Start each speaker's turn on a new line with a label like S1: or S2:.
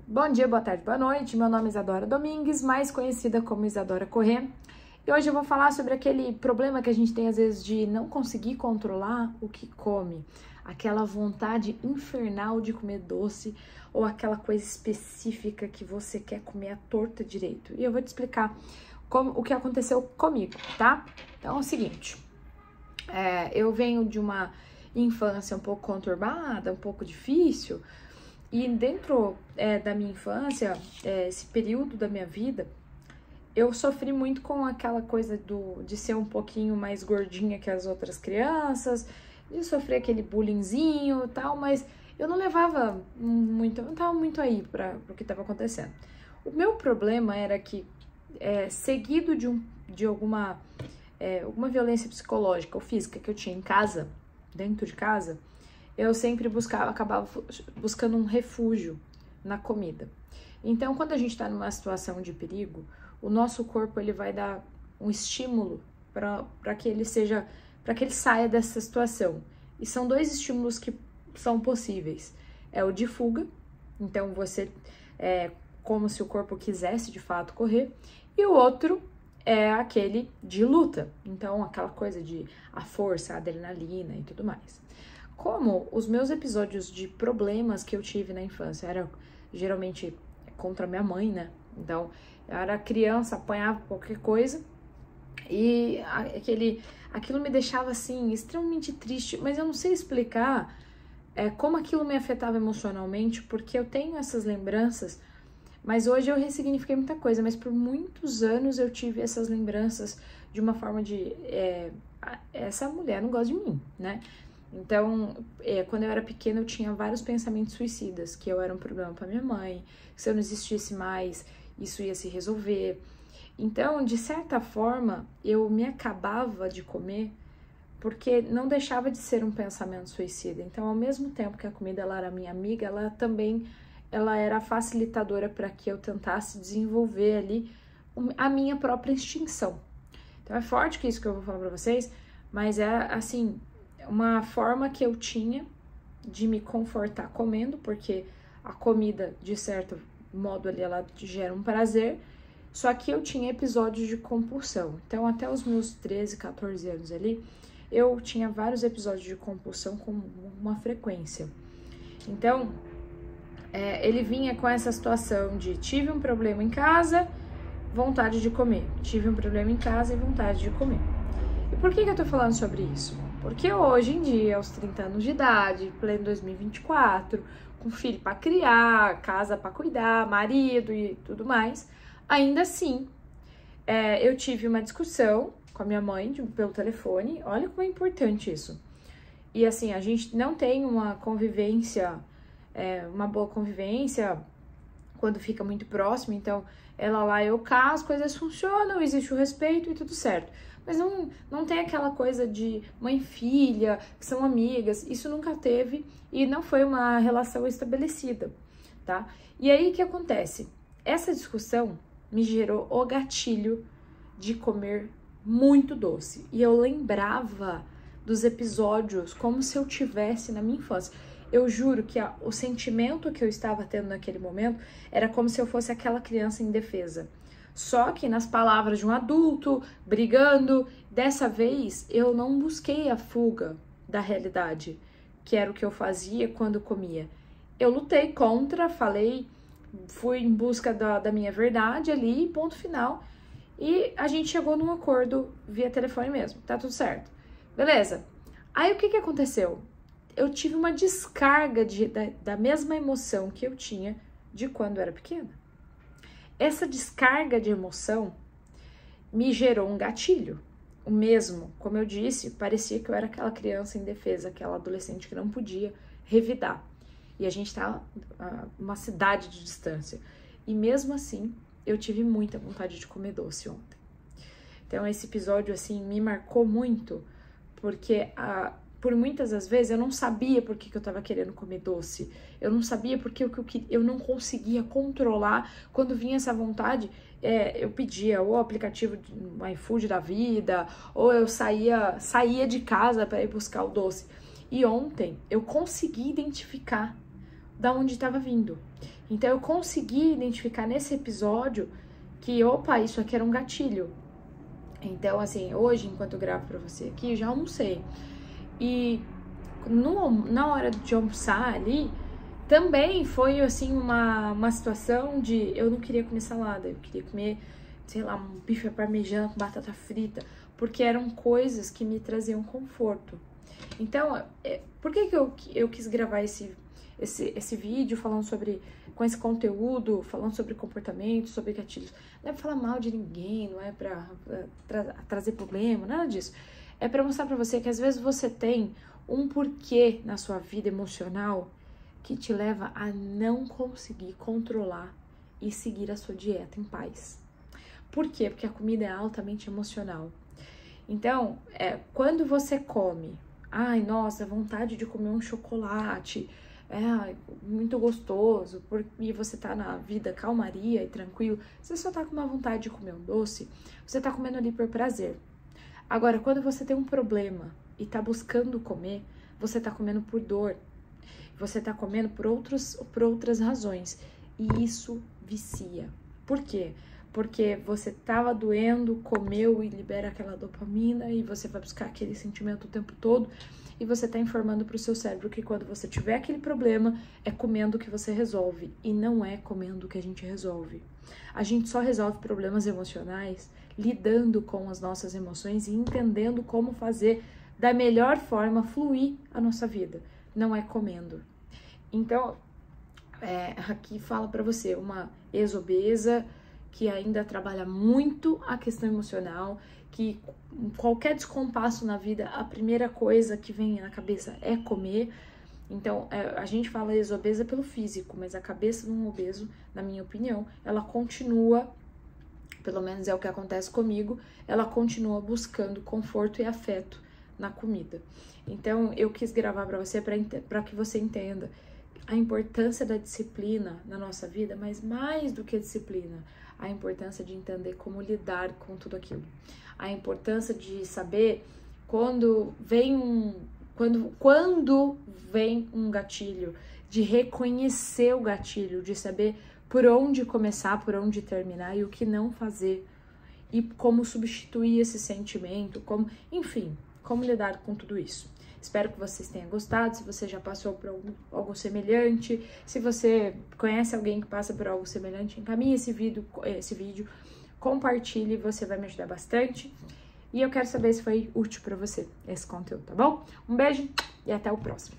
S1: Bom dia, boa tarde, boa noite. Meu nome é Isadora Domingues, mais conhecida como Isadora Corrêa. E hoje eu vou falar sobre aquele problema que a gente tem às vezes de não conseguir controlar o que come. Aquela vontade infernal de comer doce ou aquela coisa específica que você quer comer à torta direito. E eu vou te explicar o que aconteceu comigo, tá? Então é o seguinte, eu venho de uma infância um pouco conturbada, um pouco difícil. E dentro da minha infância, esse período da minha vida, eu sofri muito com aquela coisa de ser um pouquinho mais gordinha que as outras crianças, de sofrer aquele bullyingzinho e tal, mas eu não levava muito, eu não tava muito aí para o que estava acontecendo. O meu problema era que, seguido de alguma violência psicológica ou física que eu tinha em casa, dentro de casa, eu sempre acabava buscando um refúgio na comida. Então, quando a gente está numa situação de perigo, o nosso corpo ele vai dar um estímulo para que ele saia dessa situação. E são dois estímulos que são possíveis. É o de fuga, então você como se o corpo quisesse de fato correr, e o outro é aquele de luta. Então, aquela coisa de a força, a adrenalina e tudo mais. Como os meus episódios de problemas que eu tive na infância eram geralmente contra minha mãe, né? Então, eu era criança, apanhava qualquer coisa e aquilo me deixava assim extremamente triste, mas eu não sei explicar como aquilo me afetava emocionalmente, porque eu tenho essas lembranças, mas hoje eu ressignifiquei muita coisa, mas por muitos anos eu tive essas lembranças de uma forma de essa mulher não gosta de mim, né? Então, quando eu era pequena, eu tinha vários pensamentos suicidas, que eu era um problema para minha mãe, que se eu não existisse mais, isso ia se resolver. Então, de certa forma, eu me acabava de comer porque não deixava de ser um pensamento suicida. Então, ao mesmo tempo que a comida ela era minha amiga, ela era facilitadora para que eu tentasse desenvolver ali a minha própria extinção. Então, é forte que isso que eu vou falar para vocês, mas é assim, uma forma que eu tinha de me confortar comendo, porque a comida, de certo modo ali, ela gera um prazer, só que eu tinha episódios de compulsão. Então, até os meus 13, 14 anos ali, eu tinha vários episódios de compulsão com uma frequência. Então, ele vinha com essa situação de tive um problema em casa, vontade de comer. Tive um problema em casa e vontade de comer. E por que eu tô falando sobre isso? Porque hoje em dia, aos 30 anos de idade, pleno 2024, com filho para criar, casa para cuidar, marido e tudo mais, ainda assim, eu tive uma discussão com a minha mãe pelo telefone. Olha como é importante isso. E assim, a gente não tem uma convivência, uma boa convivência quando fica muito próximo. Então, ela lá, eu cá, as coisas funcionam, existe o respeito e tudo certo. Mas não tem aquela coisa de mãe e filha, que são amigas, isso nunca teve e não foi uma relação estabelecida, tá? E aí, o que acontece? Essa discussão me gerou o gatilho de comer muito doce. E eu lembrava dos episódios como se eu tivesse na minha infância. Eu juro que o sentimento que eu estava tendo naquele momento era como se eu fosse aquela criança indefesa. Só que nas palavras de um adulto, brigando, dessa vez eu não busquei a fuga da realidade, que era o que eu fazia quando comia. Eu lutei contra, fui em busca da minha verdade ali, ponto final. E a gente chegou num acordo via telefone mesmo, tá tudo certo. Beleza. Aí o que aconteceu? Eu tive uma descarga da mesma emoção que eu tinha de quando eu era pequena. Essa descarga de emoção me gerou um gatilho. O mesmo, como eu disse, parecia que eu era aquela criança indefesa, aquela adolescente que não podia revidar. E a gente tá uma cidade de distância. E mesmo assim, eu tive muita vontade de comer doce ontem. Então, esse episódio, assim, me marcou muito, porque por muitas das vezes eu não sabia por que eu tava querendo comer doce. Eu não sabia porque eu não conseguia controlar quando vinha essa vontade. Eu pedia ou o aplicativo do iFood da vida, ou eu saía de casa para ir buscar o doce. E ontem eu consegui identificar da onde estava vindo. Então eu consegui identificar nesse episódio que, opa, isso aqui era um gatilho. Então, assim, hoje, enquanto eu gravo pra você aqui, eu já almocei. E na hora de almoçar ali, também foi, assim, uma situação de... Eu não queria comer salada, eu queria comer, sei lá, um bife à parmegiana com batata frita, porque eram coisas que me traziam conforto. Então, por que eu quis gravar esse vídeo falando sobre, com esse conteúdo, falando sobre comportamento, sobre gatilhos? Não é pra falar mal de ninguém, não é pra trazer problema, nada disso. É pra mostrar pra você que às vezes você tem um porquê na sua vida emocional que te leva a não conseguir controlar e seguir a sua dieta em paz. Por quê? Porque a comida é altamente emocional. Então, quando você come, ai, nossa, vontade de comer um chocolate, muito gostoso, e você tá na vida calmaria e tranquilo, você só tá com uma vontade de comer um doce, você tá comendo ali por prazer. Agora, quando você tem um problema e tá buscando comer, você tá comendo por dor, você tá comendo por outras razões, e isso vicia. Por quê? Porque você tava doendo, comeu e libera aquela dopamina e você vai buscar aquele sentimento o tempo todo e você tá informando pro seu cérebro que quando você tiver aquele problema, é comendo que você resolve e não é comendo que a gente resolve. A gente só resolve problemas emocionais lidando com as nossas emoções e entendendo como fazer da melhor forma fluir a nossa vida, não é comendo. Então, aqui fala pra você, uma ex-obesa que ainda trabalha muito a questão emocional, que qualquer descompasso na vida, a primeira coisa que vem na cabeça é comer. Então, a gente fala ex-obesa pelo físico, mas a cabeça de um obeso, na minha opinião, ela continua, pelo menos é o que acontece comigo, ela continua buscando conforto e afeto na comida. Então, eu quis gravar para você, para que você entenda a importância da disciplina na nossa vida, mas mais do que a disciplina, a importância de entender como lidar com tudo aquilo. A importância de saber quando vem um gatilho, de reconhecer o gatilho, de saber por onde começar, por onde terminar e o que não fazer. E como substituir esse sentimento, enfim, como lidar com tudo isso. Espero que vocês tenham gostado, se você já passou por algo semelhante, se você conhece alguém que passa por algo semelhante, encaminhe esse vídeo, compartilhe, você vai me ajudar bastante. E eu quero saber se foi útil para você esse conteúdo, tá bom? Um beijo e até o próximo.